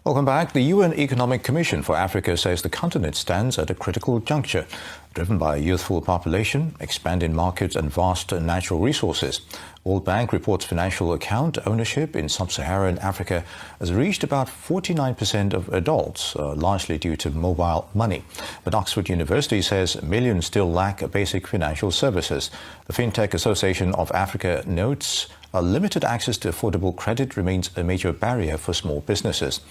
Welcome back. The UN Economic Commission for Africa says the continent stands at a critical juncture, driven by a youthful population, expanding markets and vast natural resources. World Bank reports financial account ownership in sub-Saharan Africa has reached about 49% of adults, largely due to mobile money. But Oxford University says millions still lack basic financial services. The FinTech Association of Africa notes limited access to affordable credit remains a major barrier for small businesses.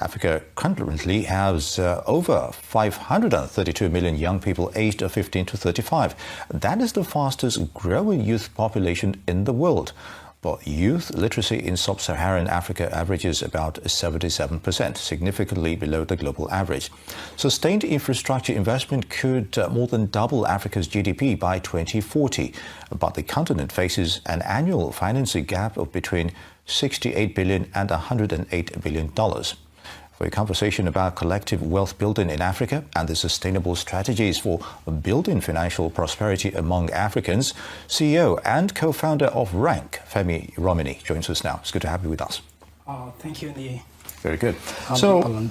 Africa currently has over 532 million young people aged 15 to 35. That is the fastest growing youth population in the world. But youth literacy in sub-Saharan Africa averages about 77%, significantly below the global average. Sustained infrastructure investment could more than double Africa's GDP by 2040, but the continent faces an annual financing gap of between $68 billion and $108 billion. For a conversation about collective wealth building in Africa and the sustainable strategies for building financial prosperity among Africans, CEO and co-founder of Rank, Femi Iromini, joins us now. It's good to have you with us. Thank you, Lee. Very good. So,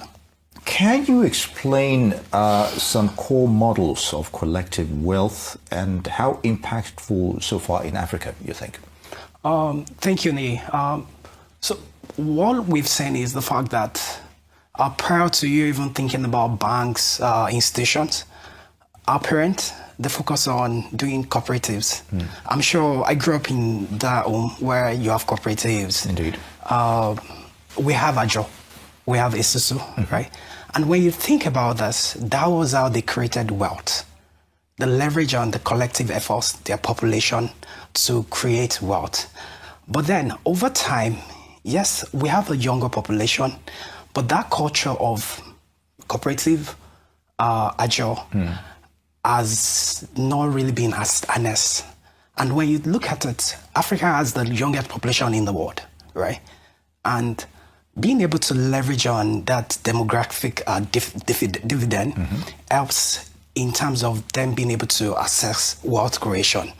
can you explain some core models of collective wealth and how impactful so far in Africa, you think? Thank you, Lee. So, what we've seen is the fact that prior to you even thinking about banks, institutions, our parents, they focus on doing cooperatives. I'm sure I grew up in that home where you have cooperatives. Indeed. We have Ajo, we have Isuzu, right? And when you think about this, that was how they created wealth. The leverage on the collective efforts, their population to create wealth. But then over time, yes, we have a younger population, but that culture of cooperative agile has not really been as honest. And when you look at it, Africa has the youngest population in the world, right? And being able to leverage on that demographic dividend helps in terms of them being able to access wealth creation.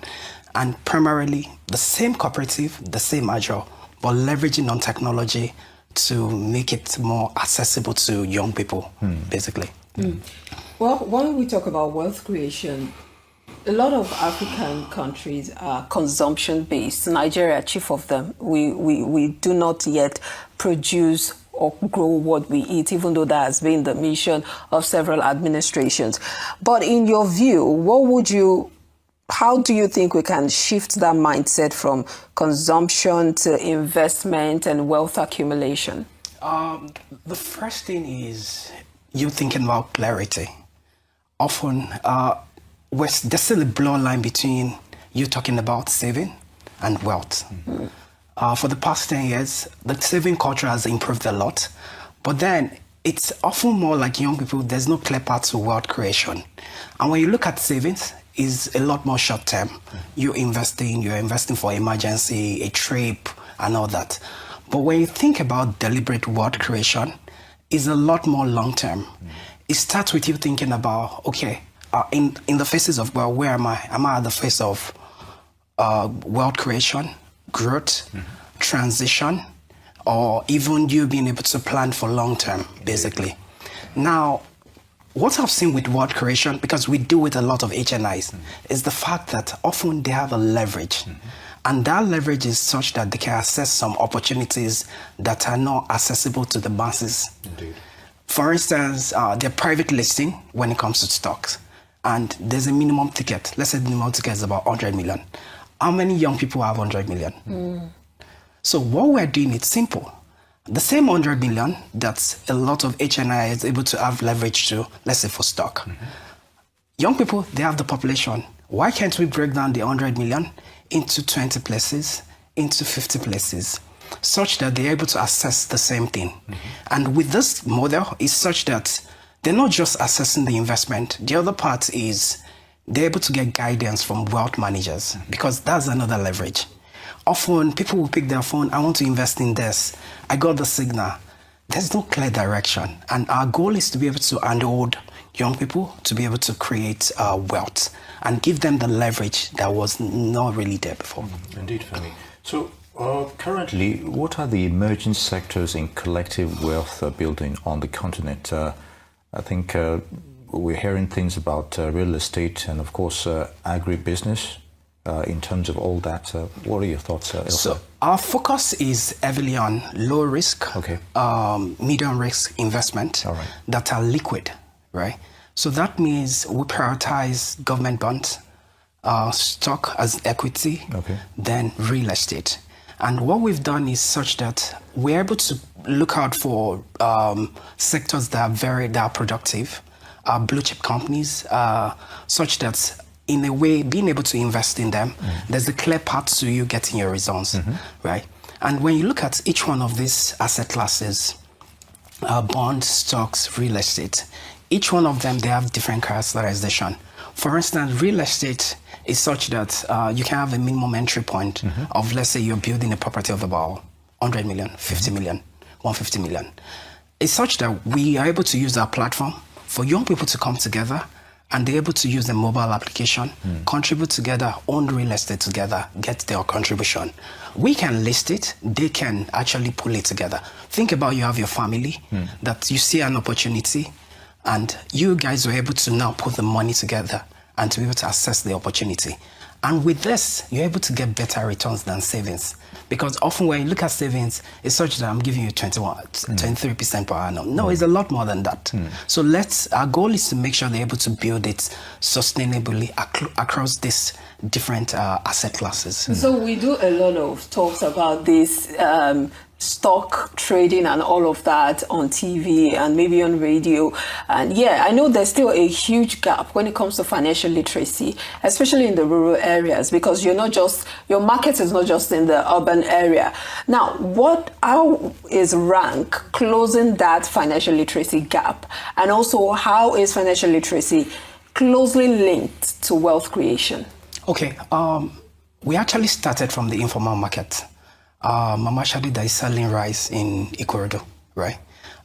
And primarily, the same cooperative, the same agile, but leveraging on technology to make it more accessible to young people, basically. Well, when we talk about wealth creation, a lot of African countries are consumption-based. Nigeria, chief of them. We do not yet produce or grow what we eat, even though that has been the mission of several administrations. But in your view, how do you think we can shift that mindset from consumption to investment and wealth accumulation? The first thing is you thinking about clarity. Often, there's still a blur line between you talking about saving and wealth. For the past 10 years, the saving culture has improved a lot, but then it's often more like young people, there's no clear path to wealth creation. And when you look at savings, is a lot more short term. You're investing for emergency, a trip, and all that. But when you think about deliberate wealth creation, it's a lot more long term. It starts with you thinking about, okay, in the phases of, well, where am I? Am I at the phase of wealth creation, growth, transition, or even you being able to plan for long term, basically? Now, what I've seen with wealth creation, because we deal with a lot of HNIs, is the fact that often they have a leverage. And that leverage is such that they can access some opportunities that are not accessible to the masses. Indeed. For instance, they're private listing when it comes to stocks. And there's a minimum ticket. Let's say the minimum ticket is about 100 million. How many young people have 100 million? So what we're doing is simple. The same 100 million that a lot of HNI is able to have leverage to, let's say for stock. Young people, they have the population. Why can't we break down the 100 million into 20 places, into 50 places, such that they're able to access the same thing? And with this model, it's such that they're not just accessing the investment. The other part is they're able to get guidance from wealth managers, because that's another leverage. Often people will pick their phone, I want to invest in this. I got the signal. There's no clear direction. And our goal is to be able to handhold young people to be able to create wealth and give them the leverage that was not really there before. Indeed, Femi. So Currently, what are the emerging sectors in collective wealth building on the continent? I think we're hearing things about real estate and, of course, agribusiness. In terms of all that, what are your thoughts, Elsa? So our focus is heavily on low risk, medium risk investment that are liquid, right? So that means we prioritize government bonds, stock as equity, then real estate. And what we've done is such that we're able to look out for sectors that are productive, blue chip companies, such that in a way, being able to invest in them, there's a clear path to you getting your results, right? And when you look at each one of these asset classes, bonds, stocks, real estate, each one of them, they have different characterization. For instance, real estate is such that you can have a minimum entry point of, let's say, you're building a property of about 100 million, 50 million, 150 million. It's such that we are able to use our platform for young people to come together and they're able to use the mobile application, contribute together, own real estate together, get their contribution. We can list it, they can actually pull it together. Think about you have your family, that you see an opportunity, and you guys were able to now put the money together and to be able to assess the opportunity. And with this, you're able to get better returns than savings. Because often when you look at savings, it's such that I'm giving you 23% per annum. No, it's a lot more than that. So our goal is to make sure they're able to build it sustainably across these different asset classes. So we do a lot of talks about this stock trading and all of that on TV and maybe on radio. And yeah, I know there's still a huge gap when it comes to financial literacy, especially in the rural areas, because your market is not just in the urban area. Now, how is rank closing that financial literacy gap? And also, how is financial literacy closely linked to wealth creation? Okay, we actually started from the informal market. Mama Shadida is selling rice in Ikorodu, right?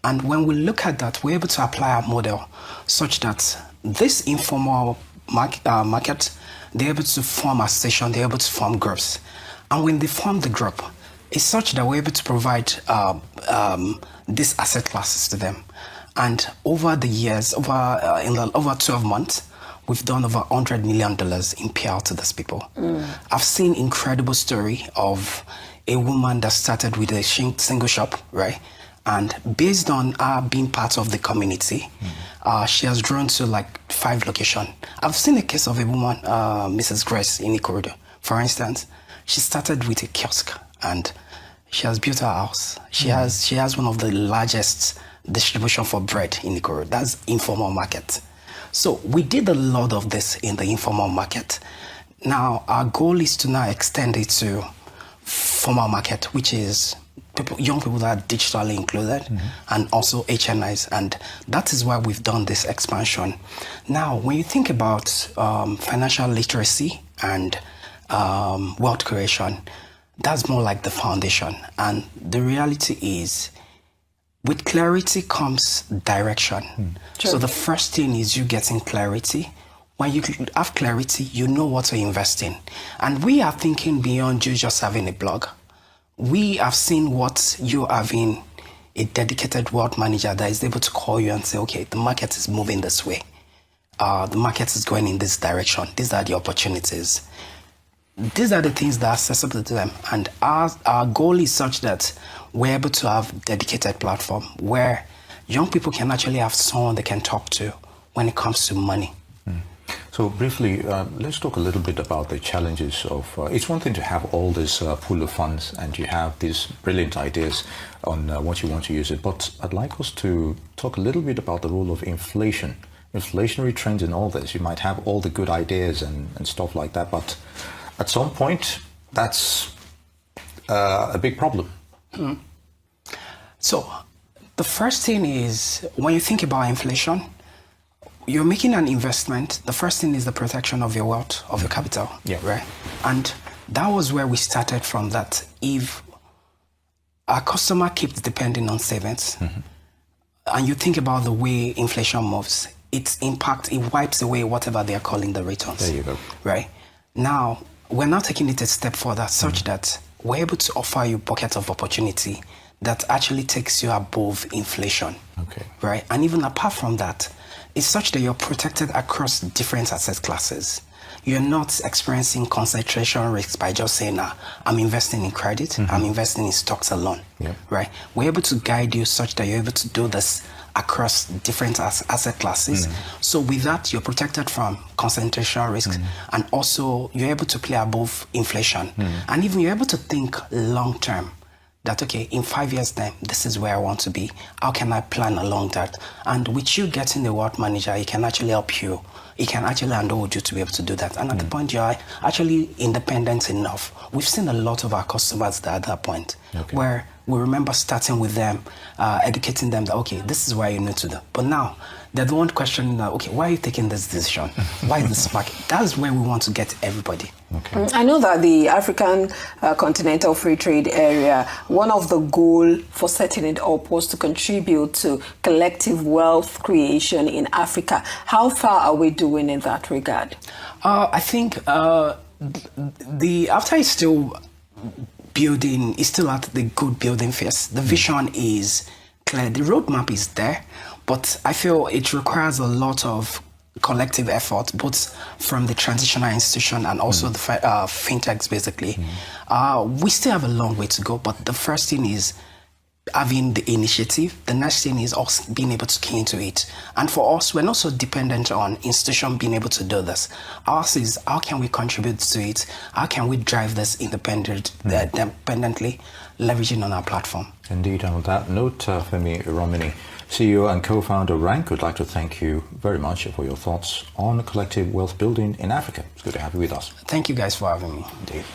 And when we look at that, we're able to apply our model such that this informal market, they're able to form a station, they're able to form groups. And when they form the group, it's such that we're able to provide these asset classes to them. And over the years, over 12 months, we've done over $100 million in payout to these people. I've seen incredible story of a woman that started with a single shop, right? And based on her being part of the community, she has grown to like 5 locations. I've seen a case of a woman, Mrs. Grace in Ikorodu, for instance. She started with a kiosk and she has built her house. She has one of the largest distribution for bread in Ikorodu. That's informal market. So we did a lot of this in the informal market. Now our goal is to now extend it to formal market, which is young people that are digitally included, and also HNIs, and that is why we've done this expansion. Now, when you think about financial literacy and wealth creation, that's more like the foundation. And the reality is, with clarity comes direction. So the first thing is you getting clarity. When you have clarity, you know what to invest in. And we are thinking beyond you just having a blog. We have seen what you having a dedicated wealth manager that is able to call you and say, okay, the market is moving this way. The market is going in this direction. These are the opportunities. These are the things that are accessible to them. And our goal is such that we're able to have a dedicated platform where young people can actually have someone they can talk to when it comes to money. So briefly, let's talk a little bit about the challenges of, it's one thing to have all this pool of funds and you have these brilliant ideas on what you want to use it, but I'd like us to talk a little bit about the role of inflation, inflationary trends in all this. You might have all the good ideas and stuff like that, but at some point, that's a big problem. So the first thing is, when you think about inflation, you're making an investment. The first thing is the protection of your wealth, of your capital, right? And that was where we started from, that if our customer keeps depending on savings, and you think about the way inflation moves, its impact, it wipes away whatever they are calling the returns. There you go. Right? Now, we're now taking it a step further such that we're able to offer you buckets of opportunity that actually takes you above inflation. Okay. Right? And even apart from that, it's such that you're protected across different asset classes. You're not experiencing concentration risks by just saying, I'm investing in credit, I'm investing in stocks alone. Yep. Right? We're able to guide you such that you're able to do this across different asset classes. So with that, you're protected from concentration risk, and also you're able to play above inflation. And even you're able to think long term. That, okay, in 5 years' time, this is where I want to be. How can I plan along that? And with you getting a wealth manager, he can actually help you. He can actually handhold you to be able to do that. And at the point you're actually independent enough, we've seen a lot of our customers that at that point, where we remember starting with them, educating them that, okay, this is where you need to do. But now, they're the one questioning, okay, why are you taking this decision? Why is this market? That's where we want to get everybody. Okay. I know that the African Continental Free Trade Area, one of the goals for setting it up was to contribute to collective wealth creation in Africa. How far are we doing in that regard? I think after it's still building, it's still at the good building phase. The vision is clear. The roadmap is there, but I feel it requires a lot of collective effort, both from the transitional institution and also the fintechs, basically. We still have a long way to go, but the first thing is having the initiative. The next thing is us being able to key into it. And for us, we're not so dependent on institution being able to do this. Ours is, how can we contribute to it? How can we drive this independently, leveraging on our platform? Indeed, and on that note, Femi Iromini, CEO and co-founder of Rank, would like to thank you very much for your thoughts on collective wealth building in Africa. It's good to have you with us. Thank you guys for having me. Indeed.